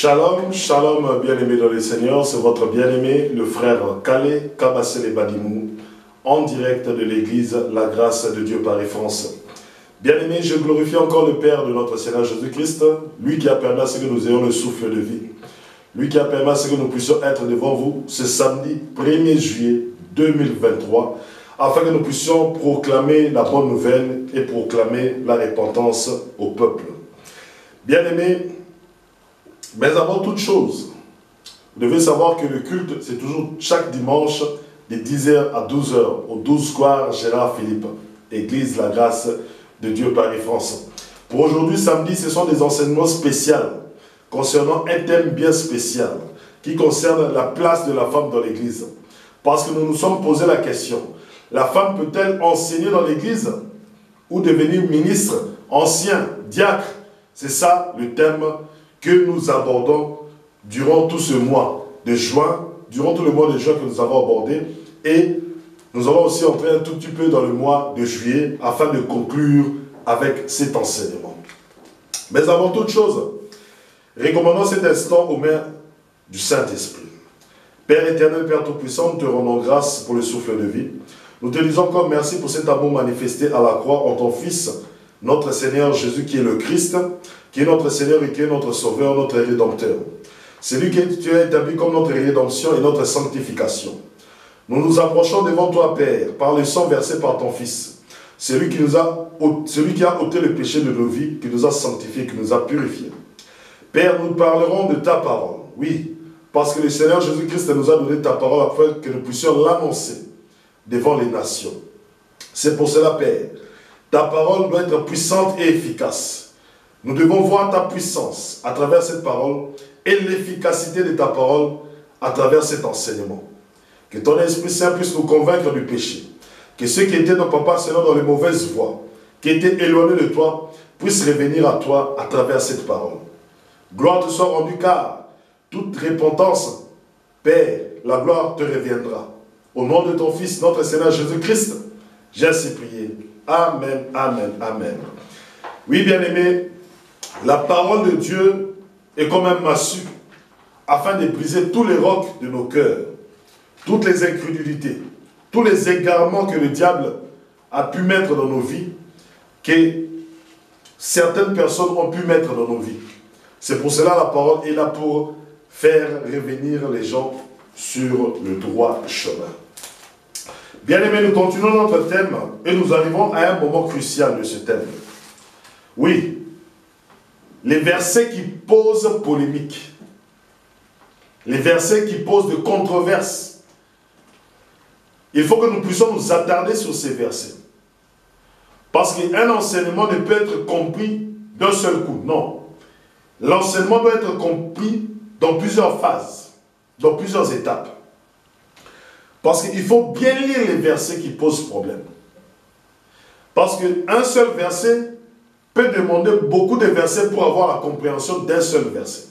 Shalom, shalom, bien-aimés dans le Seigneur, c'est votre bien-aimé, le frère Kale Kabasele Badimou, en direct de l'église La Grâce de Dieu Paris France. Bien-aimés, je glorifie encore le Père de notre Seigneur Jésus-Christ, lui qui a permis à ce que nous ayons le souffle de vie, lui qui a permis à ce que nous puissions être devant vous ce samedi 1er juillet 2023, afin que nous puissions proclamer la bonne nouvelle et proclamer la repentance au peuple. Bien-aimés, mais avant toute chose, vous devez savoir que le culte, c'est toujours chaque dimanche de 10h à 12h au 12 square Gérard Philippe, Église La Grâce de Dieu Paris France. Pour aujourd'hui, samedi, ce sont des enseignements spéciaux concernant un thème bien spécial qui concerne la place de la femme dans l'Église. Parce que nous nous sommes posé la question, la femme peut-elle enseigner dans l'Église ou devenir ministre, ancien, diacre? C'est ça le thème que nous abordons durant tout ce mois de juin, durant tout le mois de juin que nous avons abordé, et nous allons aussi entrer un tout petit peu dans le mois de juillet afin de conclure avec cet enseignement. Mais avant toute chose, recommandons cet instant aux mains du Saint-Esprit. Père éternel, Père Tout-Puissant, nous te rendons grâce pour le souffle de vie. Nous te disons encore merci pour cet amour manifesté à la croix en ton Fils, notre Seigneur Jésus qui est le Christ, qui est notre Seigneur et qui est notre Sauveur, notre Rédempteur. C'est lui que tu as établi comme notre rédemption et notre sanctification. Nous nous approchons devant toi, Père, par le sang versé par ton Fils. Celui qui a ôté le péché de nos vies, qui nous a sanctifiés, qui nous a purifiés. Père, nous parlerons de ta parole. Oui, parce que le Seigneur Jésus-Christ nous a donné ta parole afin que nous puissions l'annoncer devant les nations. C'est pour cela, Père, ta parole doit être puissante et efficace. Nous devons voir ta puissance à travers cette parole et l'efficacité de ta parole à travers cet enseignement. Que ton Esprit Saint puisse nous convaincre du péché. Que ceux qui étaient dans Papa Seigneur dans les mauvaises voies, qui étaient éloignés de toi, puissent revenir à toi à travers cette parole. Gloire te soit rendue car toute repentance, Père, la gloire te reviendra. Au nom de ton Fils, notre Seigneur Jésus-Christ, j'ai ainsi prié. Amen, amen, amen. Oui, bien-aimés, la parole de Dieu est comme un massue afin de briser tous les rocs de nos cœurs, toutes les incrédulités, tous les égarements que le diable a pu mettre dans nos vies, que certaines personnes ont pu mettre dans nos vies. C'est pour cela la parole est là pour faire revenir les gens sur le droit chemin. Bien-aimés, nous continuons notre thème et nous arrivons à un moment crucial de ce thème. Oui, les versets qui posent polémique, les versets qui posent de controverses. Il faut que nous puissions nous attarder sur ces versets. Parce qu'un enseignement ne peut être compris d'un seul coup. Non. L'enseignement doit être compris dans plusieurs phases, dans plusieurs étapes. Parce qu'il faut bien lire les versets qui posent problème. Parce qu'un seul verset peut demander beaucoup de versets pour avoir la compréhension d'un seul verset.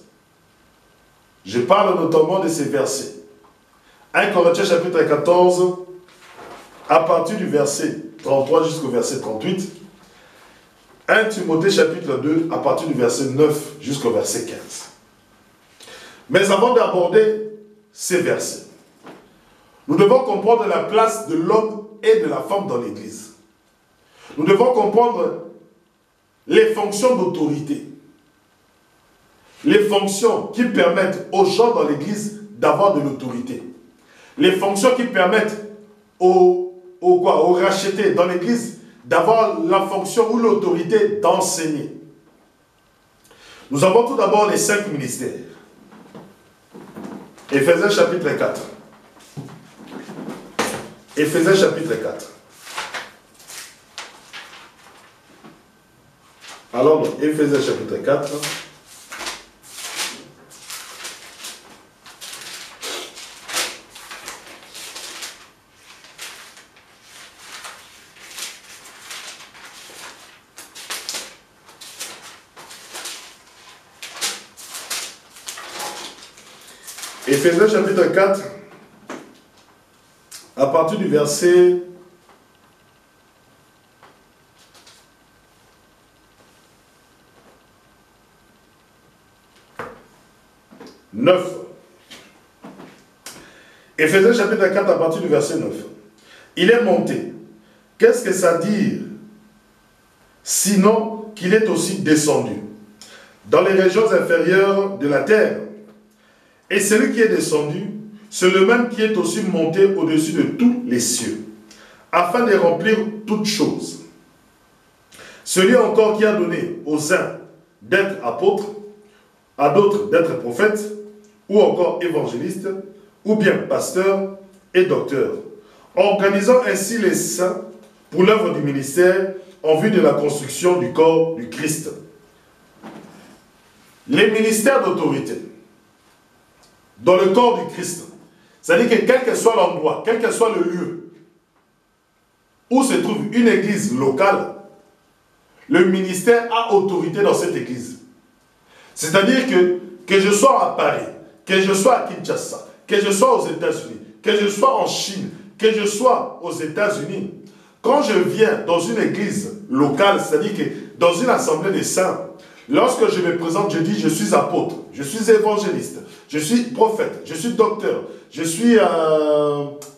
Je parle notamment de ces versets. 1 Corinthiens chapitre 14, à partir du verset 33 jusqu'au verset 38. 1 Timothée chapitre 2, à partir du verset 9 jusqu'au verset 15. Mais avant d'aborder ces versets, nous devons comprendre la place de l'homme et de la femme dans l'Église. Nous devons comprendre les fonctions d'autorité. Les fonctions qui permettent aux gens dans l'Église d'avoir de l'autorité. Les fonctions qui permettent aux rachetés dans l'Église d'avoir la fonction ou l'autorité d'enseigner. Nous avons tout d'abord les 5 ministères. Éphésiens chapitre 4. Éphésiens chapitre 4. Alors, Éphésiens chapitre 4. Éphésiens chapitre 4, à partir du verset 9. Éphésiens chapitre 4 à partir du verset 9. Il est monté. Qu'est-ce que ça dit? Sinon qu'il est aussi descendu dans les régions inférieures de la terre. Et celui qui est descendu, c'est le même qui est aussi monté au-dessus de tous les cieux, afin de remplir toutes choses. Celui encore qui a donné aux uns d'être apôtres, à d'autres d'être prophètes, ou encore évangélistes, ou bien pasteurs et docteurs, organisant ainsi les saints pour l'œuvre du ministère en vue de la construction du corps du Christ. Les ministères d'autorité dans le corps du Christ, c'est-à-dire que quel que soit l'endroit, quel que soit le lieu où se trouve une église locale, le ministère a autorité dans cette église. C'est-à-dire que je sois à Paris, que je sois à Kinshasa, que je sois aux États-Unis, que je sois en Chine, que je sois aux États-Unis, quand je viens dans une église locale, c'est-à-dire que dans une assemblée des saints, lorsque je me présente, je dis je suis apôtre, je suis évangéliste, je suis prophète, je suis docteur, je suis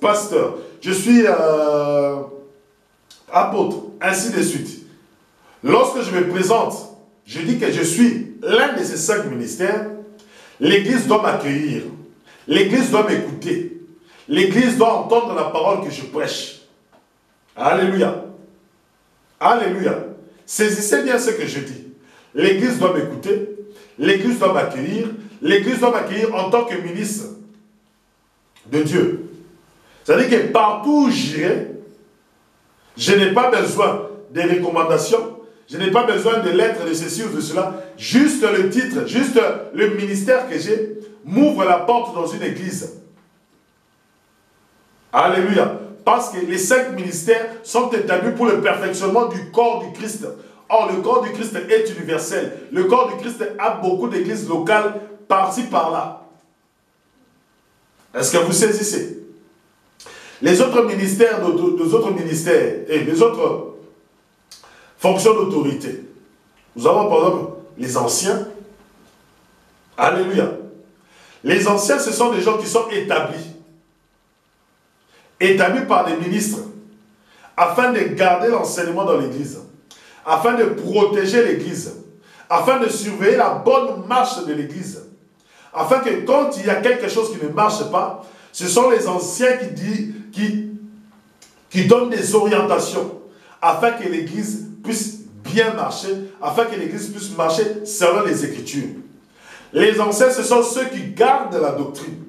pasteur, je suis apôtre, ainsi de suite. Lorsque je me présente, je dis que je suis l'un de ces 5 ministères, l'église doit m'accueillir, l'église doit m'écouter, l'église doit entendre la parole que je prêche. Alléluia. Alléluia. Saisissez bien ce que je dis. L'église doit m'écouter, l'église doit m'accueillir, l'église doit m'accueillir en tant que ministre de Dieu. C'est-à-dire que partout où j'irai, je n'ai pas besoin de recommandations, je n'ai pas besoin de lettres de ceci ou de cela. Juste le titre, juste le ministère que j'ai m'ouvre la porte dans une église. Alléluia. Parce que les 5 ministères sont établis pour le perfectionnement du corps du Christ. Or, le corps du Christ est universel. Le corps du Christ a beaucoup d'églises locales par-ci, par-là. Est-ce que vous saisissez? Les autres ministères, et les autres fonctions d'autorité. Nous avons par exemple les anciens. Alléluia. Les anciens, ce sont des gens qui sont établis. Établis par des ministres, afin de garder l'enseignement dans l'église, afin de protéger l'église, afin de surveiller la bonne marche de l'église, afin que quand il y a quelque chose qui ne marche pas, ce sont les anciens qui donnent des orientations, afin que l'église puisse bien marcher, afin que l'église puisse marcher selon les Écritures. Les anciens, ce sont ceux qui gardent la doctrine.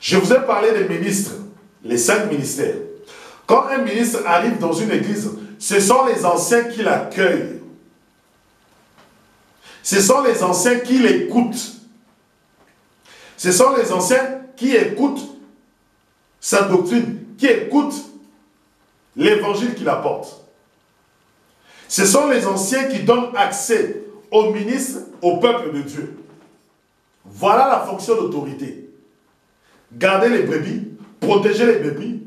Je vous ai parlé des ministres, les 5 ministères. Quand un ministre arrive dans une église, ce sont les anciens qui l'accueillent. Ce sont les anciens qui l'écoutent. Ce sont les anciens qui écoutent sa doctrine, qui écoutent l'évangile qu'il apporte. Ce sont les anciens qui donnent accès aux ministres, au peuple de Dieu. Voilà la fonction d'autorité. Garder les brebis, protéger les brebis.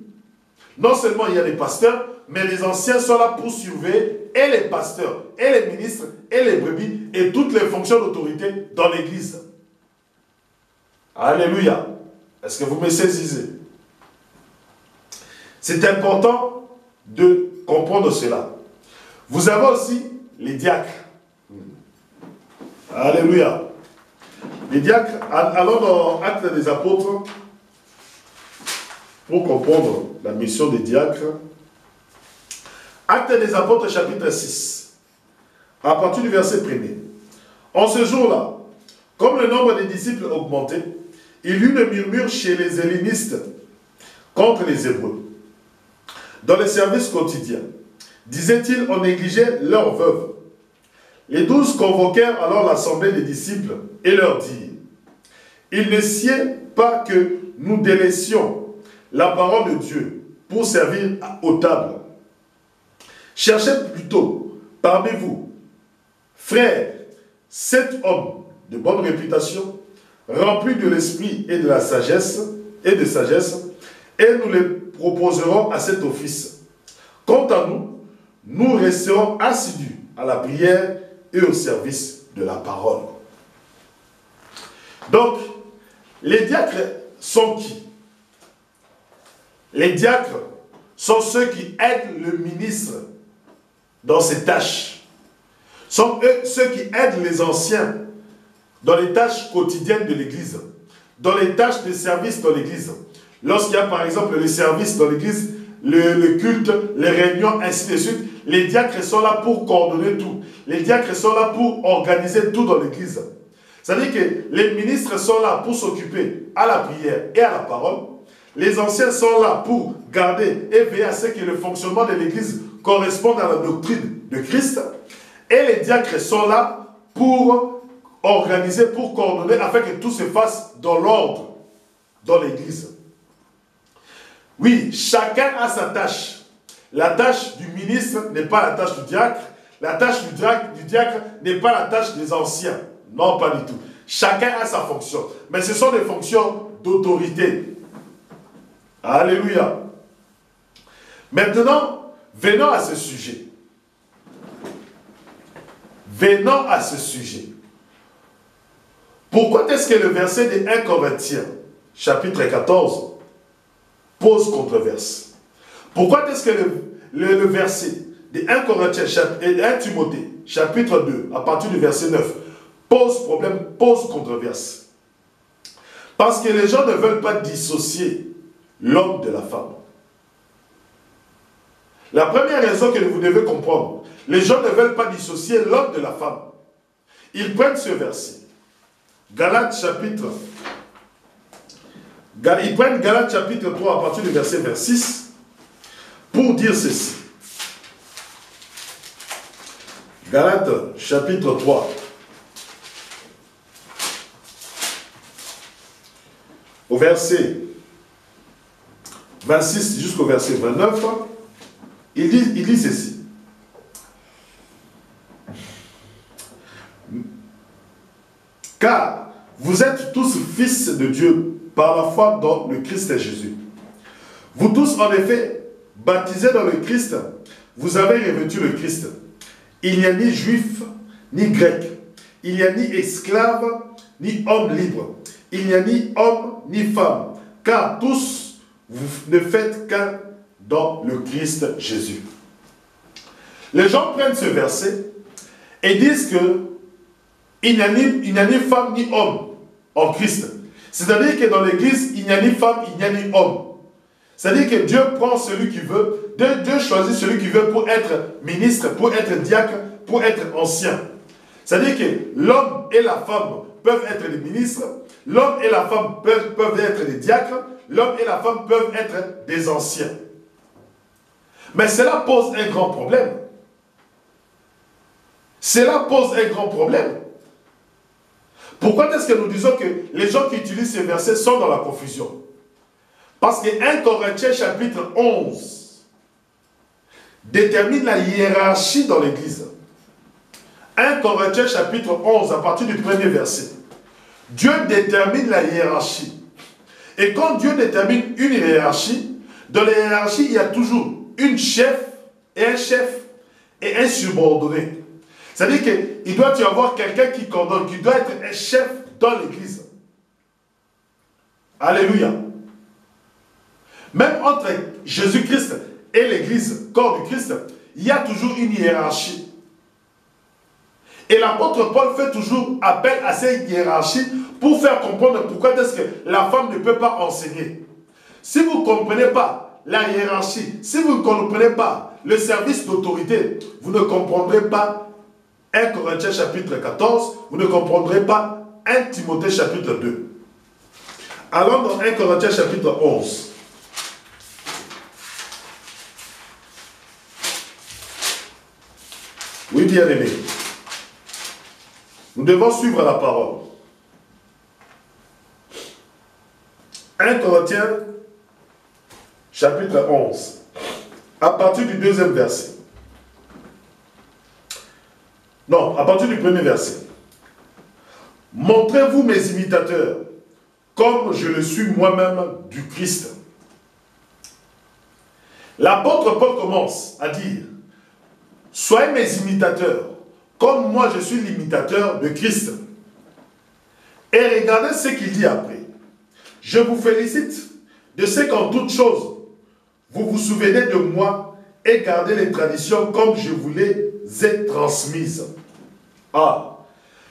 Non seulement il y a des pasteurs, mais les anciens sont là pour surveiller et les pasteurs, et les ministres, et les brebis, et toutes les fonctions d'autorité dans l'église. Alléluia. Est-ce que vous me saisissez? C'est important de comprendre cela. Vous avez aussi les diacres. Alléluia. Les diacres, allons dans Actes des Apôtres, pour comprendre la mission des diacres. Actes des Apôtres, chapitre 6, à partir du verset 1er. En ce jour-là, comme le nombre des disciples augmentait, il y eut le murmure chez les hellénistes contre les Hébreux. Dans le service quotidien, disait-il, on négligeait leurs veuves. Les 12 convoquèrent alors l'assemblée des disciples et leur dirent, il ne sied pas que nous délaissions la parole de Dieu pour servir aux tables. Cherchez plutôt parmi vous, frères, 7 hommes de bonne réputation, remplis de l'esprit et de la sagesse, et nous les proposerons à cet office. Quant à nous, nous resterons assidus à la prière et au service de la parole. Donc, les diacres sont qui? Les diacres sont ceux qui aident le ministre dans ses tâches. Sont eux ceux qui aident les anciens dans les tâches quotidiennes de l'Église, dans les tâches de service dans l'Église. Lorsqu'il y a par exemple les services dans l'Église, le culte, les réunions, ainsi de suite, les diacres sont là pour coordonner tout. Les diacres sont là pour organiser tout dans l'Église. C'est-à-dire que les ministres sont là pour s'occuper à la prière et à la parole. Les anciens sont là pour garder et veiller à ce que le fonctionnement de l'Église corresponde à la doctrine de Christ. Et les diacres sont là pour organiser, pour coordonner, afin que tout se fasse dans l'ordre dans l'Église. Oui, chacun a sa tâche. La tâche du ministre n'est pas la tâche du diacre. La tâche du diacre n'est pas la tâche des anciens. Non, pas du tout. Chacun a sa fonction. Mais ce sont des fonctions d'autorité. Alléluia. Maintenant, venons à ce sujet. Venons à ce sujet. Pourquoi est-ce que le verset de 1 Corinthiens, chapitre 14, pose controverse? Pourquoi est-ce que le verset de 1 Corinthiens et 1 Timothée, chapitre 2, à partir du verset 9, pose problème, pose controverse? Parce que les gens ne veulent pas dissocier l'homme de la femme. La première raison que vous devez comprendre, les gens ne veulent pas dissocier l'homme de la femme. Ils prennent ce verset. Galates chapitre. Ils prennent Galates chapitre 3 à partir du verset 26 pour dire ceci. Galates chapitre 3. Au verset 26 jusqu'au verset 29, il dit ceci. Car vous êtes tous fils de Dieu par la foi dans le Christ Jésus. Vous tous, en effet, baptisés dans le Christ, vous avez revêtu le Christ. Il n'y a ni juif, ni grec. Il n'y a ni esclave, ni homme libre. Il n'y a ni homme, ni femme. Car tous, vous ne faites qu'un dans le Christ Jésus. Les gens prennent ce verset et disent que il n'y a ni femme ni homme en Christ. C'est-à-dire que dans l'Église, il n'y a ni femme, il n'y a ni homme. C'est-à-dire que Dieu prend celui qui veut, Dieu choisit celui qui veut pour être ministre, pour être diacre, pour être ancien. C'est-à-dire que l'homme et la femme peuvent être des ministres, l'homme et la femme peuvent être des diacres, l'homme et la femme peuvent être des anciens. Mais cela pose un grand problème. Cela pose un grand problème. Pourquoi est-ce que nous disons que les gens qui utilisent ces versets sont dans la confusion? Parce que 1 Corinthiens chapitre 11 détermine la hiérarchie dans l'Église. 1 Corinthiens chapitre 11 à partir du premier verset. Dieu détermine la hiérarchie. Et quand Dieu détermine une hiérarchie, dans la hiérarchie, il y a toujours une chef et un subordonné. C'est-à-dire qu'il doit y avoir quelqu'un qui coordonne, qui doit être un chef dans l'Église. Alléluia. Même entre Jésus-Christ et l'Église, corps du Christ, il y a toujours une hiérarchie. Et l'apôtre Paul fait toujours appel à cette hiérarchie pour faire comprendre pourquoi est-ce que la femme ne peut pas enseigner. Si vous ne comprenez pas la hiérarchie, si vous ne comprenez pas le service d'autorité, vous ne comprendrez pas 1 Corinthiens chapitre 14, vous ne comprendrez pas 1 Timothée chapitre 2. Allons dans 1 Corinthiens chapitre 11. Oui, bien-aimés. Nous devons suivre la parole. 1 Corinthiens chapitre 11. À partir du deuxième verset. Non, à partir du premier verset. Montrez-vous mes imitateurs, comme je le suis moi-même du Christ. L'apôtre Paul commence à dire, soyez mes imitateurs, comme moi je suis l'imitateur de Christ. Et regardez ce qu'il dit après. Je vous félicite de ce qu'en toutes choses, vous vous souvenez de moi et gardez les traditions comme je vous les ai transmises. Ah,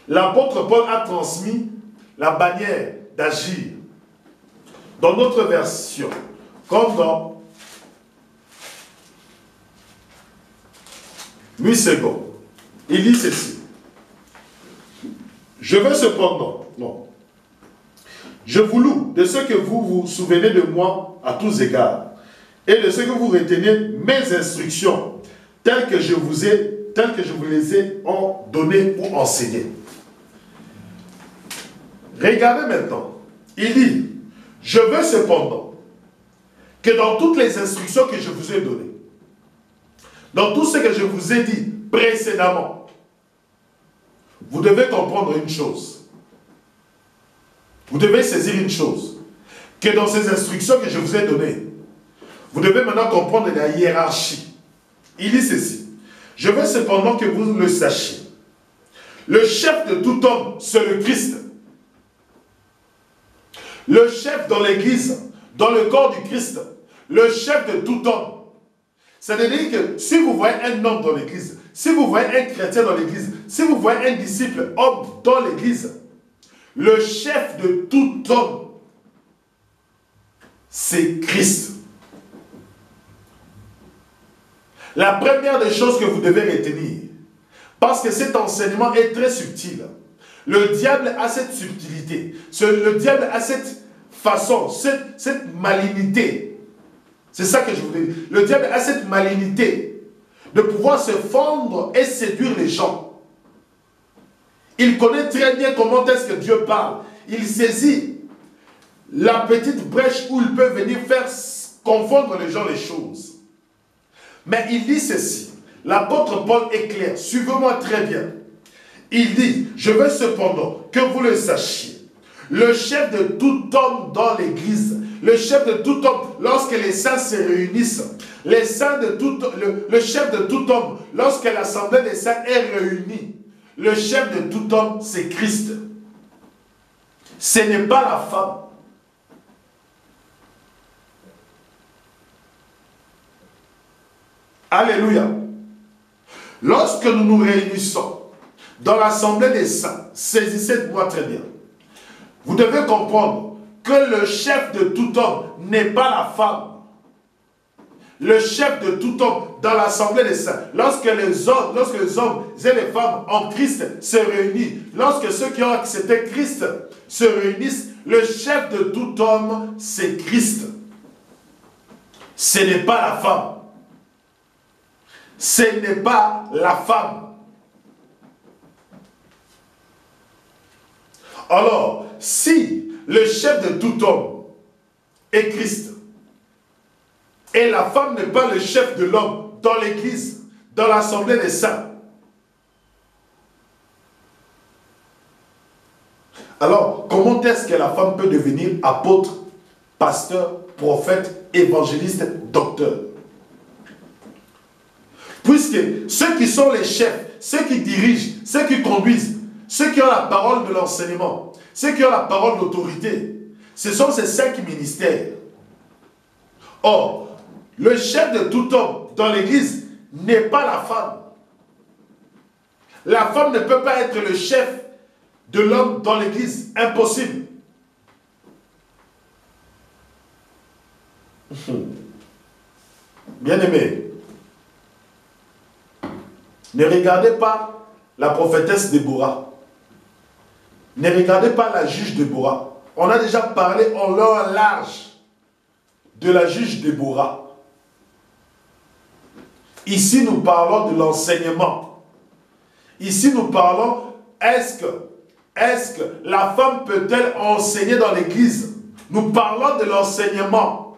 l'apôtre Paul a transmis la manière d'agir. Dans notre version, comme dans 8 secondes, il dit ceci. Je veux cependant, non, je vous loue de ce que vous vous souvenez de moi à tous égards et de ce que vous retenez mes instructions telles que je vous les ai données ou enseignées. Regardez maintenant, il dit, je veux cependant que dans toutes les instructions que je vous ai données, dans tout ce que je vous ai dit précédemment, vous devez comprendre une chose. Vous devez saisir une chose. Que dans ces instructions que je vous ai données, vous devez maintenant comprendre la hiérarchie. Il dit ceci. Je veux cependant que vous le sachiez. Le chef de tout homme, c'est le Christ. Le chef dans l'église, dans le corps du Christ, le chef de tout homme. C'est-à-dire que si vous voyez un homme dans l'église, si vous voyez un chrétien dans l'église, si vous voyez un disciple, homme dans l'église, le chef de tout homme, c'est Christ. La première des choses que vous devez retenir, parce que cet enseignement est très subtil, le diable a cette subtilité, le diable a cette façon, cette malignité. C'est ça que je voulais dire. Le diable a cette malignité de pouvoir se fendre et séduire les gens. Il connaît très bien comment est-ce que Dieu parle. Il saisit la petite brèche où il peut venir faire confondre les gens les choses. Mais il dit ceci. L'apôtre Paul est clair. Suivez-moi très bien. Il dit, je veux cependant que vous le sachiez. Le chef de tout homme dans l'église, le chef de tout homme, lorsque les saints se réunissent, le chef de tout homme, lorsque l'assemblée des saints est réunie, le chef de tout homme, c'est Christ. Ce n'est pas la femme. Alléluia. Lorsque nous nous réunissons dans l'assemblée des saints, saisissez-moi très bien. Vous devez comprendre que le chef de tout homme n'est pas la femme. Le chef de tout homme dans l'assemblée des saints, lorsque les hommes et les femmes en Christ se réunissent, lorsque ceux qui ont accepté Christ se réunissent, le chef de tout homme, c'est Christ. Ce n'est pas la femme. Ce n'est pas la femme. Alors, si le chef de tout homme est Christ, et la femme n'est pas le chef de l'homme dans l'église, dans l'assemblée des saints, alors comment est-ce que la femme peut devenir apôtre, pasteur, prophète, évangéliste, docteur? Puisque ceux qui sont les chefs, ceux qui dirigent, ceux qui conduisent, ceux qui ont la parole de l'enseignement, ceux qui ont la parole d'autorité, ce sont ces 5 ministères. Or, le chef de tout homme dans l'église n'est pas la femme. La femme ne peut pas être le chef de l'homme dans l'église. Impossible. Bien-aimés, ne regardez pas la prophétesse Déborah. Ne regardez pas la juge Déborah. On a déjà parlé en long et large de la juge Déborah. Ici, nous parlons de l'enseignement. Ici, nous parlons, est-ce que la femme peut-elle enseigner dans l'église? Nous parlons de l'enseignement.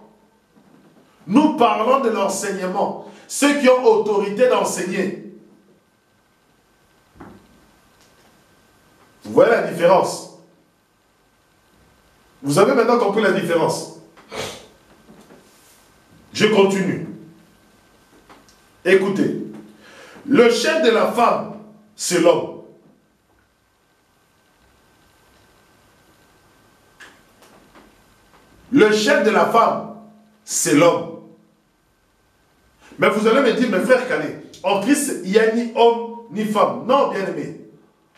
Nous parlons de l'enseignement. Ceux qui ont autorité d'enseigner. Vous voyez la différence? Vous avez maintenant compris la différence. Je continue. Écoutez. Le chef de la femme, c'est l'homme. Le chef de la femme, c'est l'homme. Mais vous allez me dire, mes frères Calais, en Christ, il n'y a ni homme ni femme. Non, bien-aimé.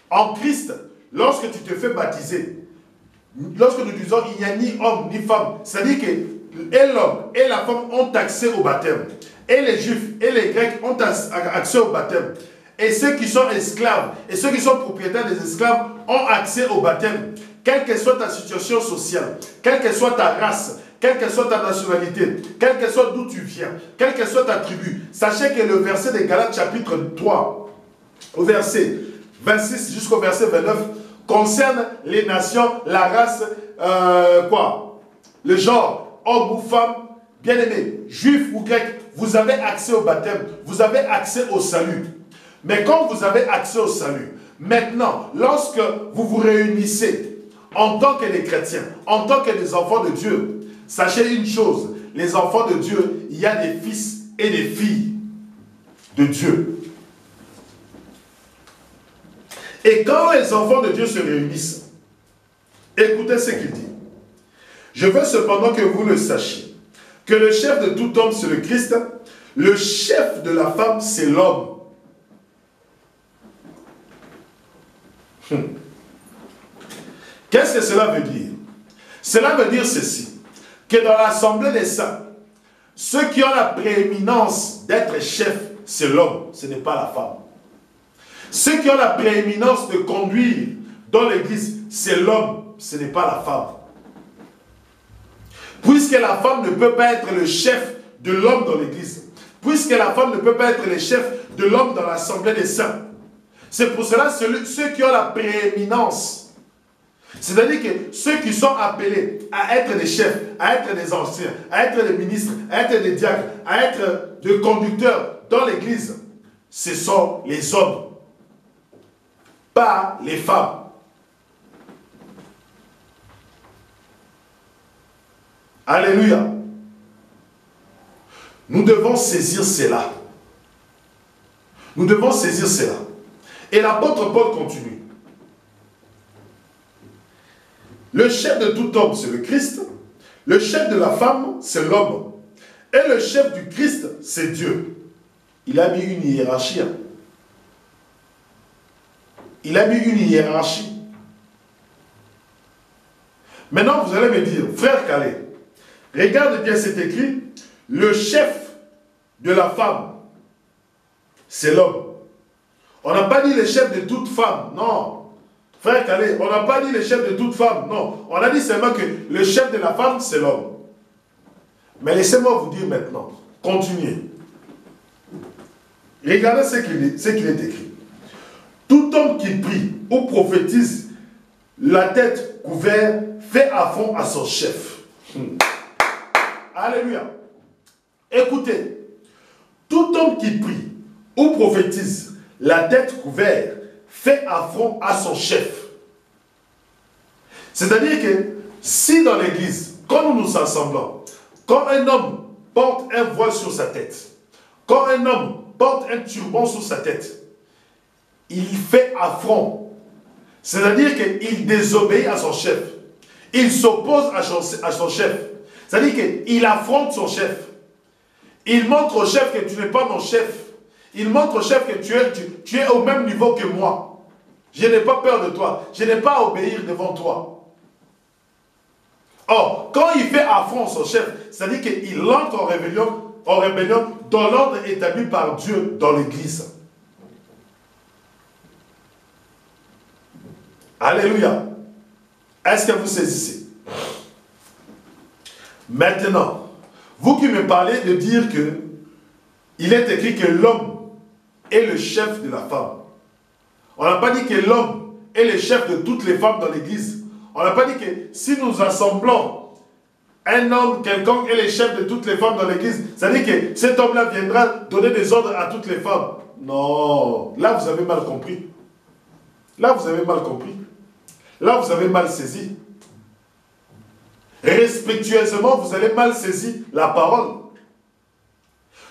En Christ, lorsque tu te fais baptiser, lorsque nous disons il n'y a ni homme ni femme, c'est-à-dire que et l'homme et la femme ont accès au baptême. Et les juifs et les grecs ont accès au baptême. Et ceux qui sont esclaves et ceux qui sont propriétaires des esclaves ont accès au baptême. Quelle que soit ta situation sociale, quelle que soit ta race, quelle que soit ta nationalité, quelle que soit d'où tu viens, quelle que soit ta tribu, sachez que le verset de Galates chapitre 3, au verset 26 jusqu'au verset 29, concerne les nations, la race, le genre, homme ou femme, bien-aimé, juif ou grec, vous avez accès au baptême, vous avez accès au salut. Mais quand vous avez accès au salut, maintenant, lorsque vous vous réunissez en tant que des chrétiens, en tant que des enfants de Dieu, sachez une chose, les enfants de Dieu, il y a des fils et des filles de Dieu. Et quand les enfants de Dieu se réunissent, écoutez ce qu'il dit. Je veux cependant que vous le sachiez, que le chef de tout homme, c'est le Christ, le chef de la femme, c'est l'homme. Qu'est-ce que cela veut dire? Cela veut dire ceci, que dans l'assemblée des saints, ceux qui ont la prééminence d'être chef, c'est l'homme, ce n'est pas la femme. Ceux qui ont la prééminence de conduire dans l'église, c'est l'homme, ce n'est pas la femme. Puisque la femme ne peut pas être le chef de l'homme dans l'église, puisque la femme ne peut pas être le chef de l'homme dans l'assemblée des saints, c'est pour cela ceux qui ont la prééminence, c'est-à-dire que ceux qui sont appelés à être des chefs, à être des anciens, à être des ministres, à être des diacres, à être des conducteurs dans l'église, ce sont les hommes, pas les femmes. Alléluia. Nous devons saisir cela. Nous devons saisir cela. Et l'apôtre Paul continue. Le chef de tout homme, c'est le Christ. Le chef de la femme, c'est l'homme. Et le chef du Christ, c'est Dieu. Il a mis une hiérarchie. Il a mis une hiérarchie. Maintenant, vous allez me dire, frère Calais, regarde bien cet écrit. Le chef de la femme, c'est l'homme. On n'a pas dit le chef de toute femme, non. Frère Calais, on n'a pas dit le chef de toute femme, non. On a dit seulement que le chef de la femme, c'est l'homme. Mais laissez-moi vous dire maintenant, continuez. Regardez ce qu'il est écrit. Tout homme qui prie ou prophétise, la tête couverte, fait affront à son chef. Alléluia. Écoutez, tout homme qui prie ou prophétise, la tête couverte, fait affront à son chef. C'est-à-dire que si dans l'église, quand nous nous assemblons, quand un homme porte un voile sur sa tête, quand un homme porte un turban sur sa tête, il fait affront. C'est-à-dire qu'il désobéit à son chef. Il s'oppose à son chef. C'est-à-dire qu'il affronte son chef. Il montre au chef que tu n'es pas mon chef. Il montre au chef que tu es au même niveau que moi. Je n'ai pas peur de toi. Je n'ai pas à obéir devant toi. Or, quand il fait affront à son chef, c'est-à-dire qu'il entre en rébellion dans l'ordre établi par Dieu dans l'église. Alléluia. Est-ce que vous saisissez? Maintenant, vous qui me parlez de dire que il est écrit que l'homme est le chef de la femme. On n'a pas dit que l'homme est le chef de toutes les femmes dans l'église. On n'a pas dit que si nous assemblons un homme quelconque est le chef de toutes les femmes dans l'église, ça veut dire que cet homme-là viendra donner des ordres à toutes les femmes. Non, là vous avez mal compris. Là vous avez mal compris. Là vous avez mal saisi. Respectueusement, vous allez mal saisir la parole.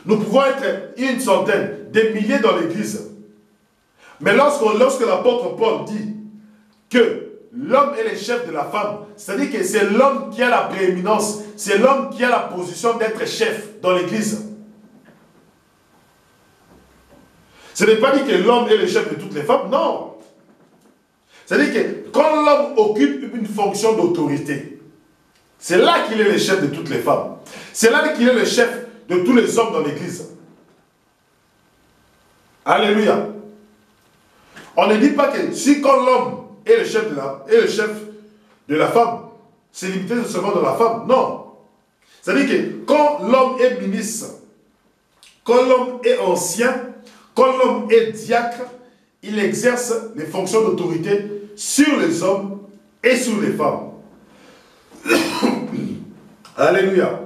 Nous pouvons être une centaine, des milliers dans l'église. Mais lorsque l'apôtre Paul dit que l'homme est le chef de la femme, c'est-à-dire que c'est l'homme qui a la prééminence, c'est l'homme qui a la position d'être chef dans l'église. Ce n'est pas dit que l'homme est le chef de toutes les femmes, non. C'est-à-dire que quand l'homme occupe une fonction d'autorité, c'est là qu'il est le chef de toutes les femmes. C'est là qu'il est le chef de tous les hommes dans l'église. Alléluia. On ne dit pas que si quand l'homme est le chef de la femme, c'est limité seulement dans la femme. Non. C'est-à-dire que quand l'homme est ministre, quand l'homme est ancien, quand l'homme est diacre, il exerce les fonctions d'autorité sur les hommes et sur les femmes. Alléluia.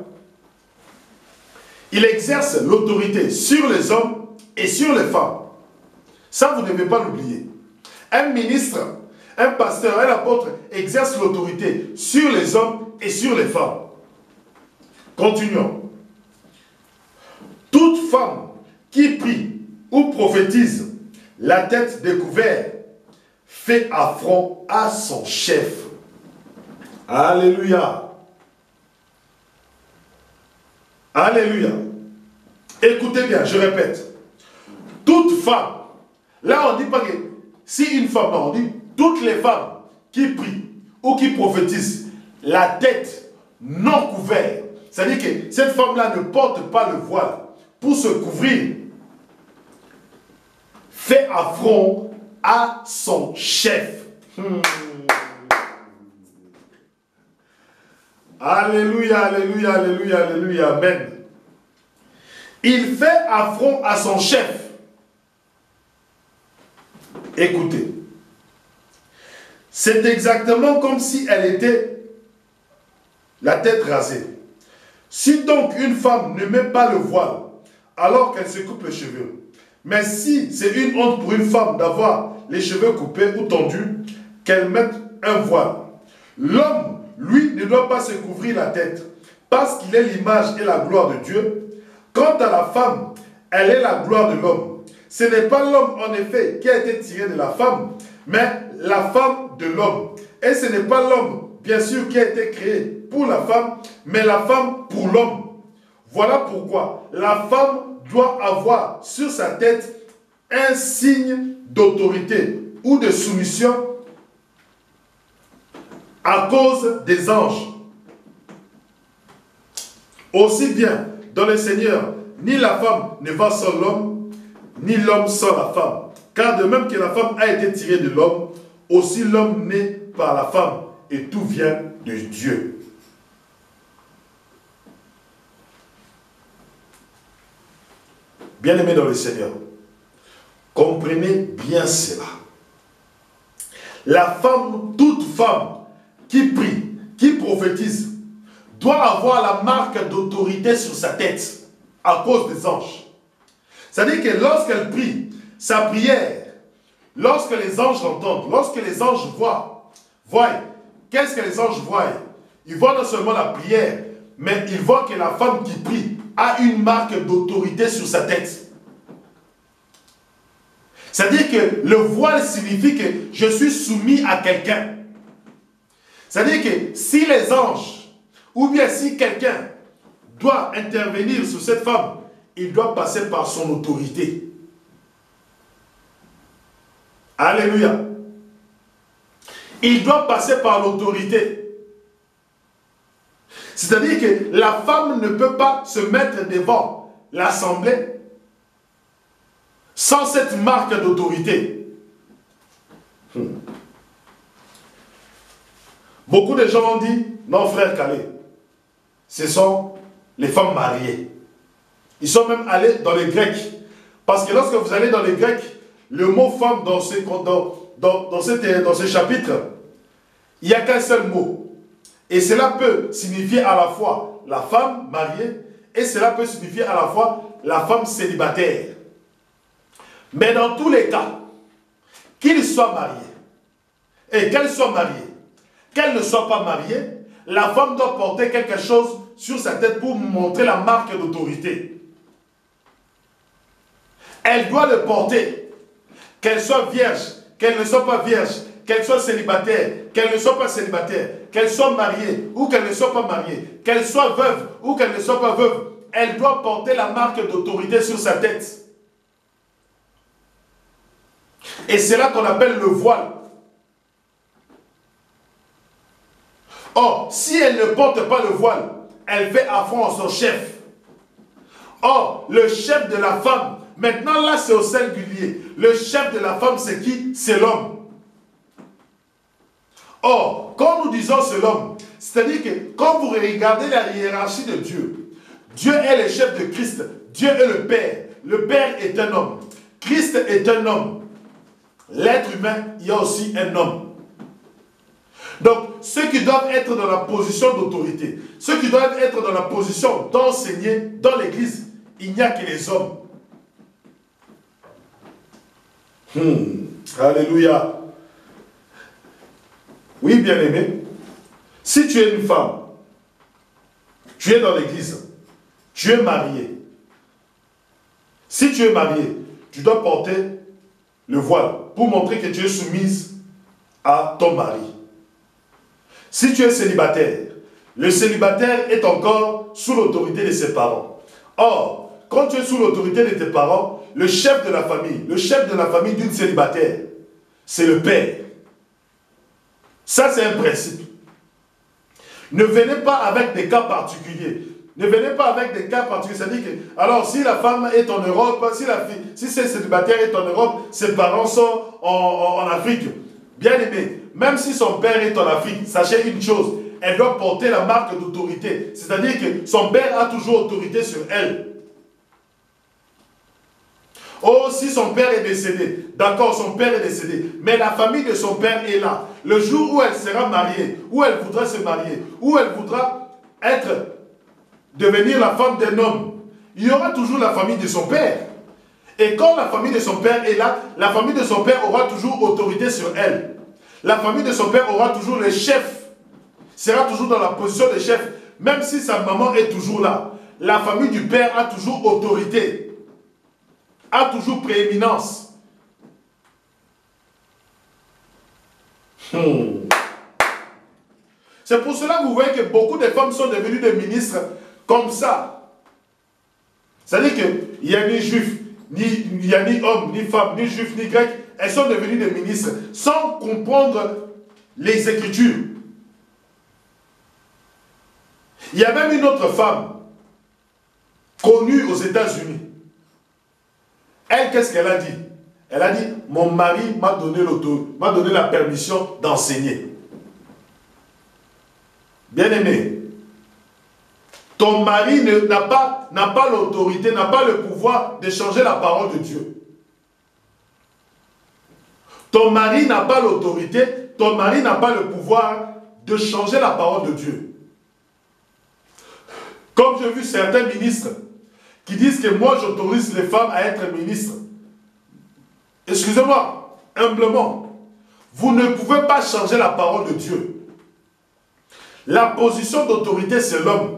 Il exerce l'autorité sur les hommes et sur les femmes. Ça, vous ne devez pas l'oublier. Un ministre, un pasteur, un apôtre exerce l'autorité sur les hommes et sur les femmes. Continuons. Toute femme qui prie ou prophétise la tête découverte fait affront à son chef. Alléluia. Alléluia. Écoutez bien, je répète. Toute femme, là on dit pas que si une femme, non, on dit toutes les femmes qui prient ou qui prophétisent la tête non couverte, c'est-à-dire que cette femme-là ne porte pas le voile pour se couvrir, fait affront à son chef. Alléluia, alléluia, alléluia, alléluia, amen. Il fait affront à son chef. Écoutez, c'est exactement comme si elle était la tête rasée. Si donc une femme ne met pas le voile alors qu'elle se coupe les cheveux, mais si c'est une honte pour une femme d'avoir les cheveux coupés ou tendus, qu'elle mette un voile. L'homme, lui, ne doit pas se couvrir la tête parce qu'il est l'image et la gloire de Dieu. Quant à la femme, elle est la gloire de l'homme. Ce n'est pas l'homme, en effet, qui a été tiré de la femme, mais la femme de l'homme. Et ce n'est pas l'homme, bien sûr, qui a été créé pour la femme, mais la femme pour l'homme. Voilà pourquoi la femme doit avoir sur sa tête un signe d'autorité ou de soumission à cause des anges. Aussi bien, dans le Seigneur, ni la femme ne va sans l'homme, ni l'homme sans la femme. Car de même que la femme a été tirée de l'homme, aussi l'homme naît par la femme, et tout vient de Dieu. Bien-aimés dans le Seigneur, comprenez bien cela. La femme, toute femme qui prie, qui prophétise, doit avoir la marque d'autorité sur sa tête à cause des anges. C'est-à-dire que lorsqu'elle prie, sa prière, lorsque les anges l'entendent, lorsque les anges voient, qu'est-ce que les anges voient? Ils voient non seulement la prière, mais ils voient que la femme qui prie a une marque d'autorité sur sa tête. C'est-à-dire que le voile signifie que je suis soumis à quelqu'un. C'est-à-dire que si les anges, ou bien si quelqu'un doit intervenir sur cette femme, il doit passer par son autorité. Alléluia. Il doit passer par l'autorité. C'est-à-dire que la femme ne peut pas se mettre devant l'assemblée sans cette marque d'autorité. Beaucoup de gens ont dit, non frère Calais, ce sont les femmes mariées. Ils sont même allés dans les Grecs. Parce que lorsque vous allez dans les Grecs, le mot femme dans ce chapitre, il n'y a qu'un seul mot. Et cela peut signifier à la fois la femme mariée et cela peut signifier à la fois la femme célibataire. Mais dans tous les cas, qu'il soit marié et qu'elle soit mariée, qu'elle ne soit pas mariée, la femme doit porter quelque chose sur sa tête pour montrer la marque d'autorité. Elle doit le porter, qu'elle soit vierge, qu'elle ne soit pas vierge, qu'elle soit célibataire, qu'elle ne soit pas célibataire, qu'elle soit mariée ou qu'elle ne soit pas mariée, qu'elle soit veuve ou qu'elle ne soit pas veuve, elle doit porter la marque d'autorité sur sa tête. Et c'est là qu'on appelle le voile. Or, si elle ne porte pas le voile, elle fait affront à son chef. Or, le chef de la femme, maintenant là c'est au singulier. Le chef de la femme c'est qui? C'est l'homme. Or, quand nous disons c'est l'homme, c'est-à-dire que quand vous regardez la hiérarchie de Dieu, Dieu est le chef de Christ, Dieu est le Père. Le Père est un homme. Christ est un homme. L'être humain, il y a aussi un homme. Donc, ceux qui doivent être dans la position d'autorité, ceux qui doivent être dans la position d'enseigner dans l'église, il n'y a que les hommes. Alléluia. Oui, bien-aimé, si tu es une femme, tu es dans l'église, tu es marié. Si tu es marié, tu dois porter le voile pour montrer que tu es soumise à ton mari. Si tu es célibataire, le célibataire est encore sous l'autorité de ses parents. Or, quand tu es sous l'autorité de tes parents, le chef de la famille d'une célibataire, c'est le père. Ça, c'est un principe. Ne venez pas avec des cas particuliers. Ne venez pas avec des cas particuliers. C'est-à-dire que, alors, si la femme est en Europe, si c'est célibataire est en Europe, ses parents sont en Afrique. Bien aimé, même si son père est en Afrique, sachez une chose, elle doit porter la marque d'autorité. C'est-à-dire que son père a toujours autorité sur elle. Oh, si son père est décédé, d'accord, son père est décédé, mais la famille de son père est là. Le jour où elle sera mariée, où elle voudra se marier, où elle voudra devenir la femme d'un homme, il y aura toujours la famille de son père. Et quand la famille de son père est là, la famille de son père aura toujours autorité sur elle. La famille de son père aura toujours le chef, sera toujours dans la position de chef, même si sa maman est toujours là. La famille du père a toujours autorité, a toujours prééminence. C'est pour cela que vous voyez que beaucoup de femmes sont devenues des ministres comme ça. C'est-à-dire qu'il n'y a ni juif, il n'y a ni homme, ni femme, ni juif, ni grec. Elles sont devenues des ministres sans comprendre les Écritures. Il y a même une autre femme connue aux États-Unis. Elle, qu'est-ce qu'elle a dit? Elle a dit, mon mari m'a donné la permission d'enseigner. Bien-aimé, ton mari n'a pas l'autorité, n'a pas le pouvoir de changer la parole de Dieu. Ton mari n'a pas l'autorité, ton mari n'a pas le pouvoir de changer la parole de Dieu. Comme j'ai vu certains ministres qui disent que moi j'autorise les femmes à être ministres. Excusez-moi, humblement, vous ne pouvez pas changer la parole de Dieu. La position d'autorité, c'est l'homme.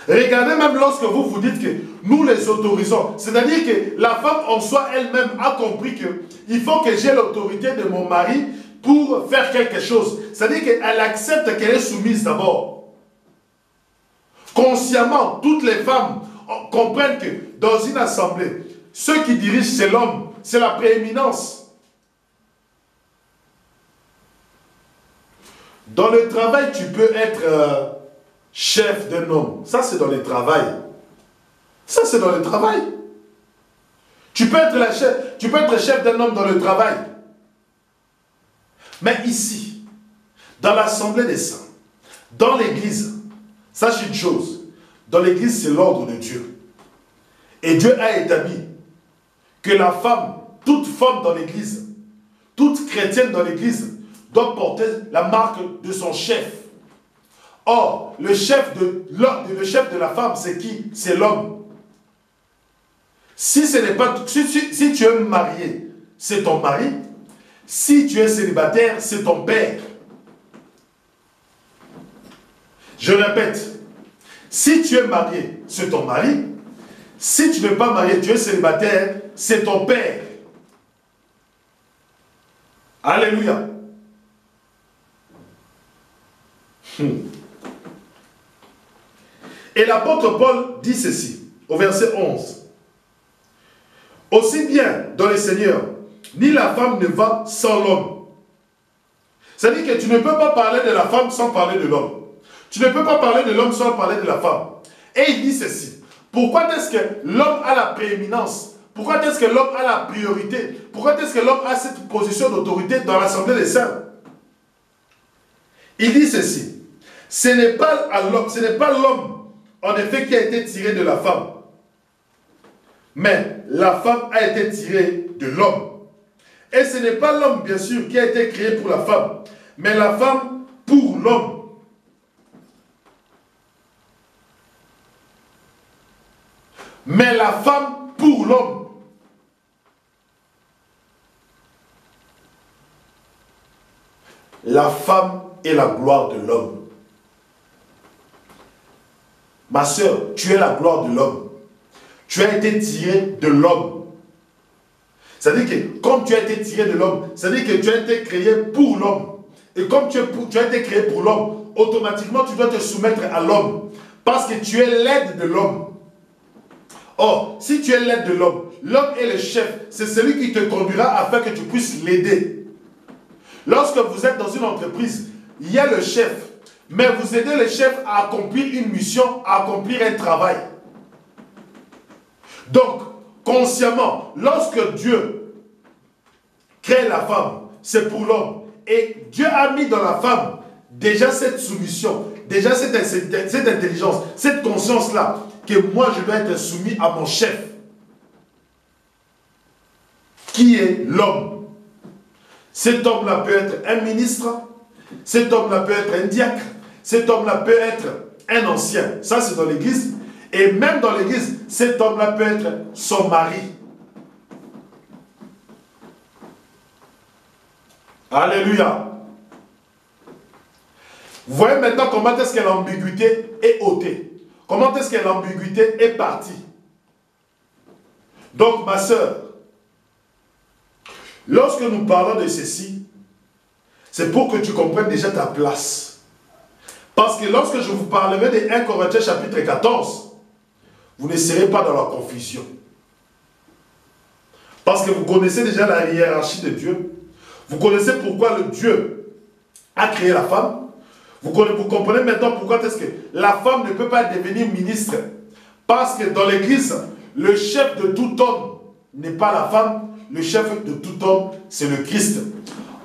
Regardez même lorsque vous dites que nous les autorisons. C'est-à-dire que la femme en soi elle-même a compris qu'il faut que j'ai l'autorité de mon mari pour faire quelque chose. C'est-à-dire qu'elle accepte qu'elle est soumise d'abord. Consciemment, toutes les femmes comprennent que dans une assemblée, ceux qui dirigent, c'est l'homme, c'est la prééminence. Dans le travail, tu peux être chef d'un homme. Ça, c'est dans le travail. Ça, c'est dans le travail. Tu peux être chef d'un homme dans le travail. Mais ici, dans l'assemblée des saints, dans l'église, sache une chose, dans l'église, c'est l'ordre de Dieu. Et Dieu a établi que la femme, toute femme dans l'église, toute chrétienne dans l'église, doit porter la marque de son chef. Or, le chef de la femme, c'est qui? C'est l'homme. Si tu es marié, c'est ton mari. Si tu es célibataire, c'est ton père. Je répète, si tu es marié, c'est ton mari. Si tu n'es pas marié, tu es célibataire, c'est ton père. Alléluia. Et l'apôtre Paul dit ceci, au verset 11. Aussi bien dans le Seigneur, ni la femme ne va sans l'homme. C'est-à-dire que tu ne peux pas parler de la femme sans parler de l'homme. Tu ne peux pas parler de l'homme sans parler de la femme. Et il dit ceci. Pourquoi est-ce que l'homme a la prééminence? Pourquoi est-ce que l'homme a la priorité? Pourquoi est-ce que l'homme a cette position d'autorité dans l'assemblée des saints? Il dit ceci. Ce n'est pas l'homme, en effet, qui a été tiré de la femme. Mais la femme a été tirée de l'homme. Et ce n'est pas l'homme, bien sûr, qui a été créé pour la femme, mais la femme pour l'homme. Mais la femme pour l'homme. La femme est la gloire de l'homme. Ma soeur, tu es la gloire de l'homme. Tu as été tiré de l'homme. C'est-à-dire que comme tu as été tiré de l'homme, c'est-à-dire que tu as été créé pour l'homme. Et comme tu as été créé pour l'homme, automatiquement tu dois te soumettre à l'homme. Parce que tu es l'aide de l'homme. Or, si tu es l'aide de l'homme, l'homme est le chef. C'est celui qui te conduira afin que tu puisses l'aider. Lorsque vous êtes dans une entreprise, il y a le chef. Mais vous aidez le chef à accomplir une mission, à accomplir un travail. Donc, consciemment, lorsque Dieu crée la femme, c'est pour l'homme. Et Dieu a mis dans la femme déjà cette soumission, déjà cette intelligence, cette conscience-là, que moi je dois être soumis à mon chef, qui est l'homme. Cet homme-là peut être un ministre, cet homme-là peut être un diacre, cet homme-là peut être un ancien. Ça, c'est dans l'église. Et même dans l'église, cet homme-là peut être son mari. Alléluia. Vous voyez maintenant comment est-ce que l'ambiguïté est ôtée. Comment est-ce que l'ambiguïté est partie. Donc, ma soeur, lorsque nous parlons de ceci, c'est pour que tu comprennes déjà ta place. Parce que lorsque je vous parlerai de 1 Corinthiens chapitre 14, vous ne serez pas dans la confusion. Parce que vous connaissez déjà la hiérarchie de Dieu. Vous connaissez pourquoi le Dieu a créé la femme. Vous comprenez maintenant pourquoi est-ce que la femme ne peut pas devenir ministre. Parce que dans l'église, le chef de tout homme n'est pas la femme. Le chef de tout homme, c'est le Christ.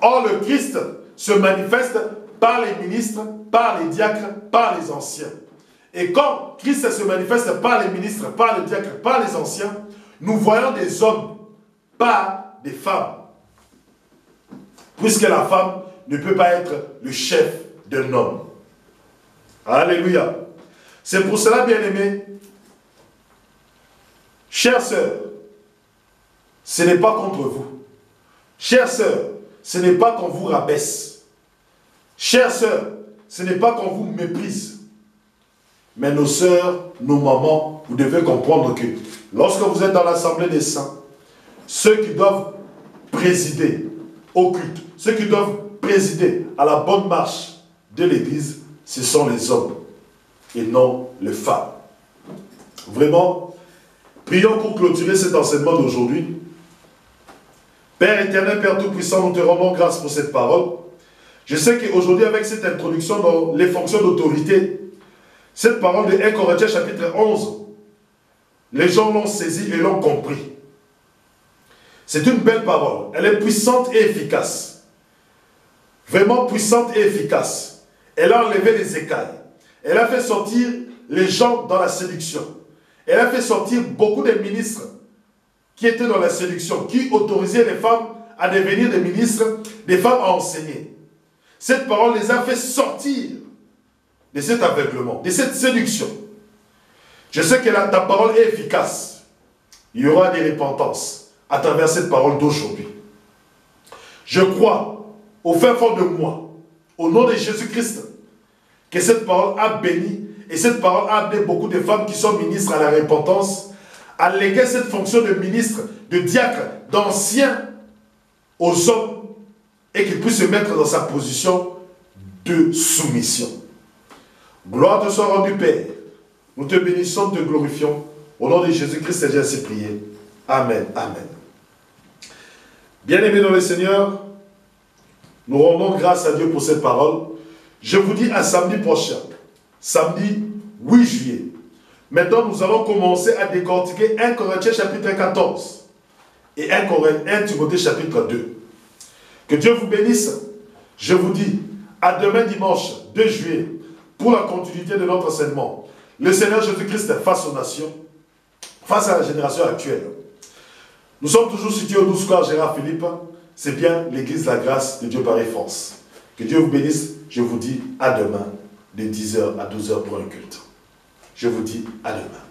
Or, le Christ se manifeste par les ministres, par les diacres, par les anciens. Et quand Christ se manifeste par les ministres, par les diacres, par les anciens, nous voyons des hommes, pas des femmes. Puisque la femme ne peut pas être le chef d'un homme. Alléluia. C'est pour cela, bien-aimés, chères sœurs, ce n'est pas contre vous. Chères sœurs, ce n'est pas qu'on vous rabaisse. Chères sœurs, ce n'est pas qu'on vous méprise. Mais nos sœurs, nos mamans, vous devez comprendre que lorsque vous êtes dans l'assemblée des saints, ceux qui doivent présider au culte, ceux qui doivent présider à la bonne marche de l'église, ce sont les hommes et non les femmes. Vraiment, prions pour clôturer cet enseignement d'aujourd'hui. Père éternel, Père Tout-Puissant, nous te rendons grâce pour cette parole. Je sais qu'aujourd'hui, avec cette introduction dans les fonctions d'autorité, cette parole de 1 Corinthiens chapitre 11, les gens l'ont saisie et l'ont compris. C'est une belle parole. Elle est puissante et efficace. Vraiment puissante et efficace. Elle a enlevé les écailles. Elle a fait sortir les gens dans la séduction. Elle a fait sortir beaucoup de ministres qui étaient dans la séduction, qui autorisaient les femmes à devenir des ministres, des femmes à enseigner. Cette parole les a fait sortir de cet aveuglement, de cette séduction. Je sais que ta parole est efficace. Il y aura des repentances à travers cette parole d'aujourd'hui. Je crois au fin fond de moi, au nom de Jésus-Christ, que cette parole a béni et cette parole a amené beaucoup de femmes qui sont ministres à la repentance, à léguer cette fonction de ministre, de diacre, d'ancien aux hommes et qu'ils puissent se mettre dans sa position de soumission. Gloire te soit rendue, Père. Nous te bénissons, te glorifions. Au nom de Jésus-Christ, j'ai ainsi prié. Amen. Amen. Bien-aimés dans le Seigneur, nous rendons grâce à Dieu pour cette parole. Je vous dis à samedi prochain, samedi 8 juillet. Maintenant, nous allons commencer à décortiquer 1 Corinthiens chapitre 14 et 1 Timothée chapitre 2. Que Dieu vous bénisse. Je vous dis à demain dimanche 2 juillet pour la continuité de notre enseignement. Le Seigneur Jésus-Christ face aux nations, face à la génération actuelle. Nous sommes toujours situés au 12 square Gérard Philippe. C'est bien l'église La Grâce de Dieu Paris France. Que Dieu vous bénisse. Je vous dis à demain de 10h à 12h pour un culte. Je vous dis à demain.